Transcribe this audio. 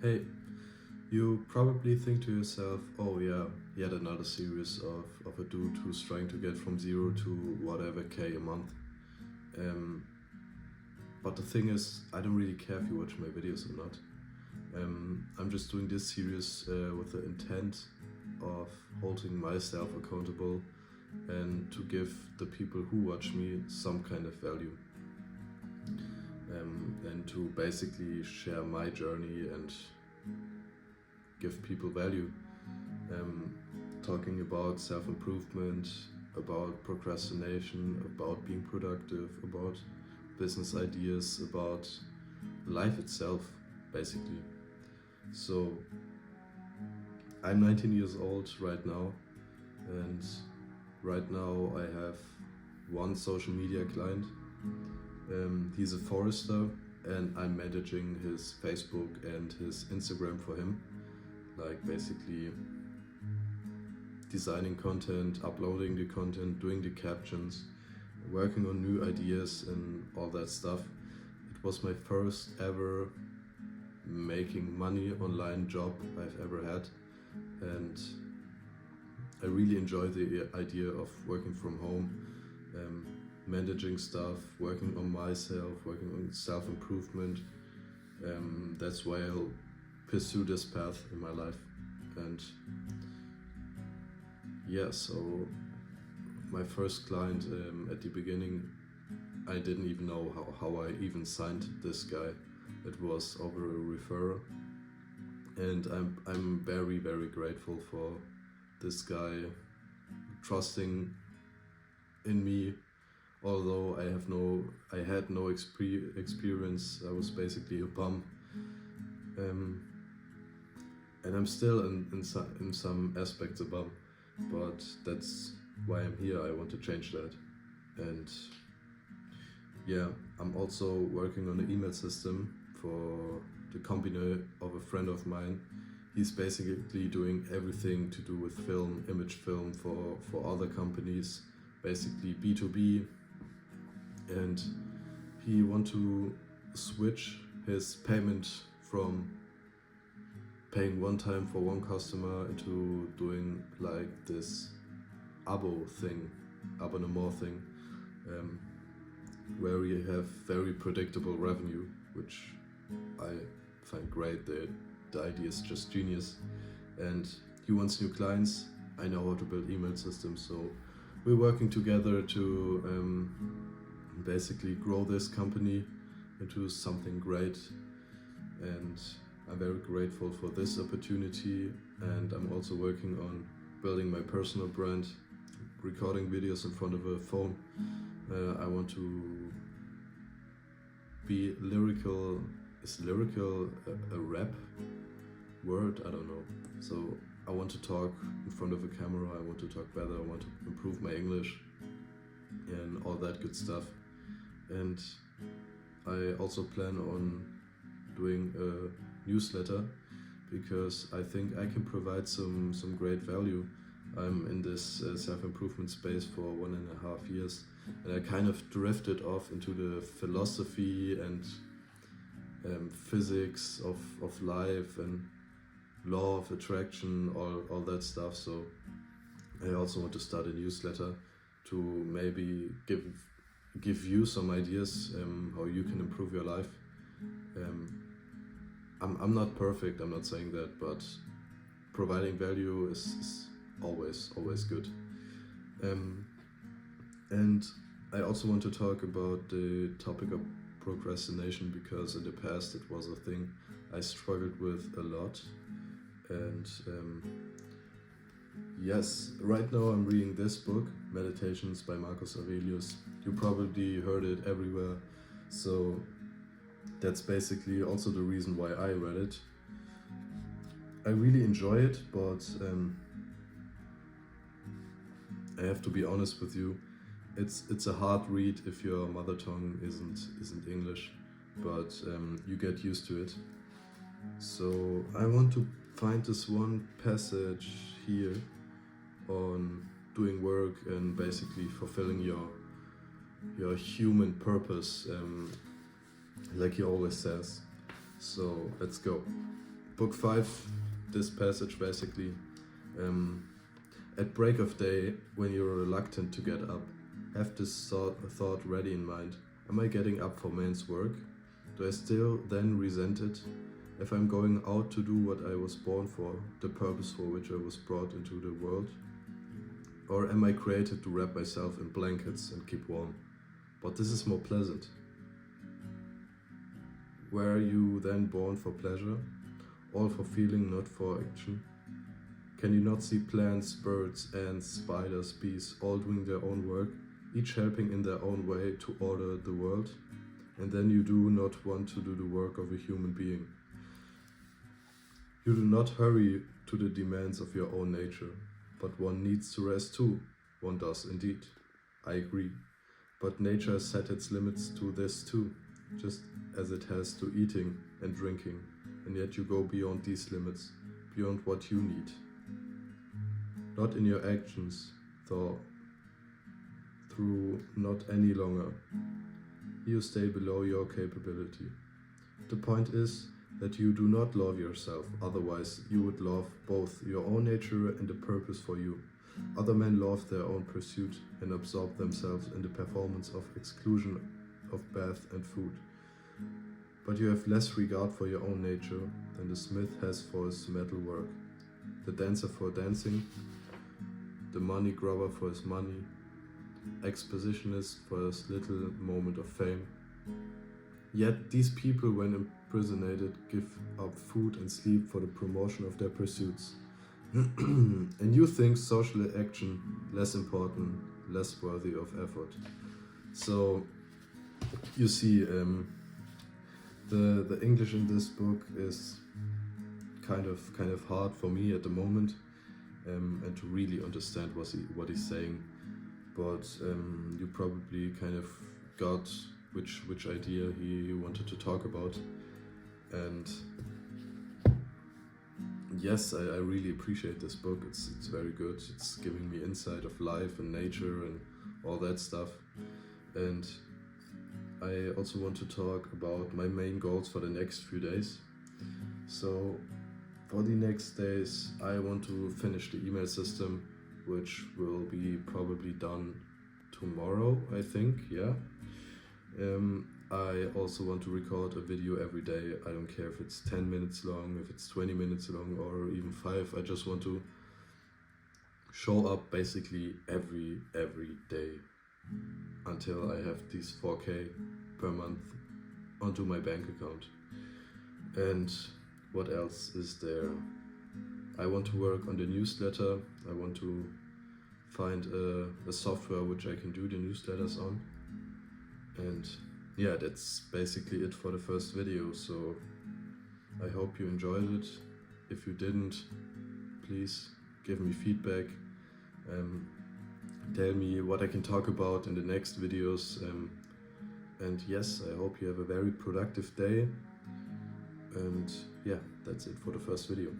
Hey, you probably think to yourself, oh yeah, yet another series of a dude who's trying to get from 0 to whatever K a month. Um, but the thing is, I don't really care if you watch my videos or not. I'm just doing this series with the intent of holding myself accountable and to give the people who watch me some kind of value. And to basically share my journey and give people value. Um, Talking about self-improvement, about procrastination, about being productive, about business ideas, about life itself, basically. So, I'm 19 years old right now, and right now I have one social media client. He's a forester, and I'm managing his Facebook and his Instagram for him. Like, basically designing content, uploading the content, doing the captions, working on new ideas and all that stuff. It was my first ever making money online job I've ever had, and I really enjoy the idea of working from home, managing stuff, working on myself, working on self-improvement. That's why I'll pursue this path in my life. And yeah, so my first client, at the beginning, I didn't even know how I even signed this guy. It was over a referral, and I'm very, very grateful for this guy trusting in me. Although I had no experience. I was basically a bum, and I'm still in some aspects a bum. But that's why I'm here. I want to change that. And yeah, I'm also working on an email system for the company of a friend of mine. He's basically doing everything to do with film, image film for other companies, basically B2B. And he want to switch his payment from paying one time for one customer into doing like this abonnement thing, where we have very predictable revenue, which I find great. The idea is just genius, and he wants new clients. I know how to build email systems, so we're working together to basically grow this company into something great, and I'm very grateful for this opportunity. And I'm also working on building my personal brand, recording videos in front of a phone. I want to be lyrical. Is lyrical a rap word? I don't know. So I want to talk in front of a camera, I want to talk better, I want to improve my English and all that good stuff. And I also plan on doing a newsletter, because I think I can provide some great value. I'm in this self-improvement space for 1.5 years, and I kind of drifted off into the philosophy and physics of life and law of attraction, all that stuff. So I also want to start a newsletter to maybe give you some ideas how you can improve your life. I'm not perfect, I'm not saying that, but providing value is always good. And I also want to talk about the topic of procrastination, because in the past it was a thing I struggled with a lot. And yes, right now I'm reading this book, Meditations by Marcus Aurelius. You probably heard it everywhere, so that's basically also the reason why I read it. I really enjoy it, but I have to be honest with you. It's a hard read if your mother tongue isn't English, but you get used to it. So I want to find this one passage here on doing work and basically fulfilling your human purpose. like he always says. So let's go. Book 5, this passage basically. At break of day, when you're reluctant to get up, have this thought ready in mind. Am I getting up for man's work? Do I still then resent it? If I'm going out to do what I was born for, the purpose for which I was brought into the world? Or am I created to wrap myself in blankets and keep warm? But this is more pleasant. Were you then born for pleasure? All for feeling, not for action? Can you not see plants, birds, ants, spiders, bees, all doing their own work, each helping in their own way to order the world? And then you do not want to do the work of a human being. You do not hurry to the demands of your own nature, but one needs to rest too. One does indeed. I agree. But nature has set its limits to this too, just as it has to eating and drinking, and yet you go beyond these limits, beyond what you need. Not in your actions, though, through not any longer. You stay below your capability. The point is that you do not love yourself, otherwise you would love both your own nature and the purpose for you. Other men love their own pursuit and absorb themselves in the performance of exclusion of bath and food. But you have less regard for your own nature than the smith has for his metal work, the dancer for dancing, the money grubber for his money, expositionist for his little moment of fame. Yet these people, when imprisoned, give up food and sleep for the promotion of their pursuits. And you think social action less important, less worthy of effort. So you see, the English in this book is kind of hard for me at the moment, and to really understand what he's saying. But you probably kind of got which idea he wanted to talk about. And yes, I really appreciate this book. It's very good. It's giving me insight of life and nature and all that stuff. And I also want to talk about my main goals for the next few days. So for the next days, I want to finish the email system, which will be probably done tomorrow, I think, yeah. I also want to record a video every day. I don't care if it's 10 minutes long, if it's 20 minutes long, or even 5. I just want to show up basically every day until I have these 4K per month onto my bank account. And what else is there? I want to work on the newsletter. I want to find a software which I can do the newsletters on. And yeah, that's basically it for the first video. So I hope you enjoyed it. If you didn't, please give me feedback. Tell me what I can talk about in the next videos. And yes, I hope you have a very productive day. And yeah, that's it for the first video.